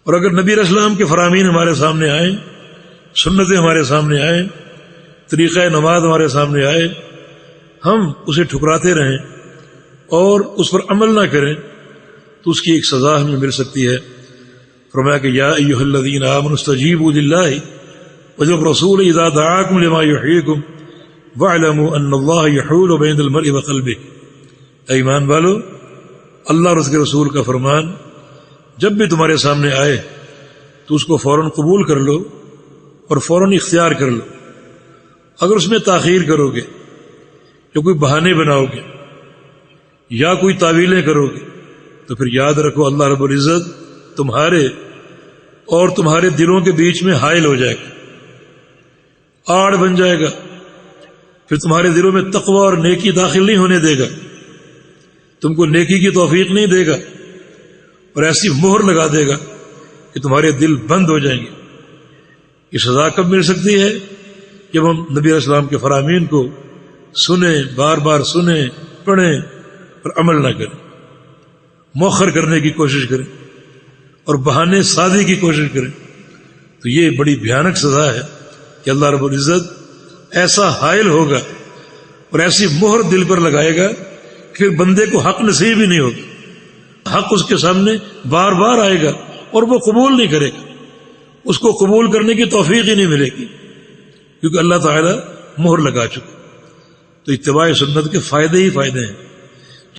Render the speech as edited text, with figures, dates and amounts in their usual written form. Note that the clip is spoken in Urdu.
اور اگر نبی علیہ السلام کے فرامین ہمارے سامنے آئیں، سنتیں ہمارے سامنے آئیں، طریقہ نماز ہمارے سامنے آئے، ہم اسے ٹھکراتے رہیں اور اس پر عمل نہ کریں تو اس کی ایک سزا ہمیں مل سکتی ہے۔ فرمایا کہ یا ایھا الذین آمنوا استجیبوا للہ وللرسول اذا دعاکم لما یحییکم واعلموا ان اللہ یحول بین المرء وقلبہ۔ اے ایمان والو، اللہ اور اس کے رسول کا فرمان جب بھی تمہارے سامنے آئے تو اس کو فوراً قبول کر لو اور فوراً اختیار کر لو۔ اگر اس میں تاخیر کرو گے یا کوئی بہانے بناؤ گے یا کوئی تعویلیں کرو گے تو پھر یاد رکھو اللہ رب العزت تمہارے اور تمہارے دلوں کے بیچ میں حائل ہو جائے گا، آڑ بن جائے گا، پھر تمہارے دلوں میں تقوی اور نیکی داخل نہیں ہونے دے گا، تم کو نیکی کی توفیق نہیں دے گا اور ایسی مہر لگا دے گا کہ تمہارے دل بند ہو جائیں گے۔ یہ سزا کب مل سکتی ہے؟ جب ہم نبی علیہ السلام کے فرامین کو سنیں، بار بار سنیں، پڑھیں اور عمل نہ کریں، مؤخر کرنے کی کوشش کریں اور بہانے سازی کی کوشش کریں، تو یہ بڑی بھیانک سزا ہے کہ اللہ رب العزت ایسا حائل ہوگا اور ایسی مہر دل پر لگائے گا کہ پھر بندے کو حق نصیب ہی نہیں ہوگا، حق اس کے سامنے بار بار آئے گا اور وہ قبول نہیں کرے گا، اس کو قبول کرنے کی توفیق ہی نہیں ملے گی کیونکہ اللہ تعالی مہر لگا چکا۔ تو اتباع سنت کے فائدے ہی فائدے ہیں۔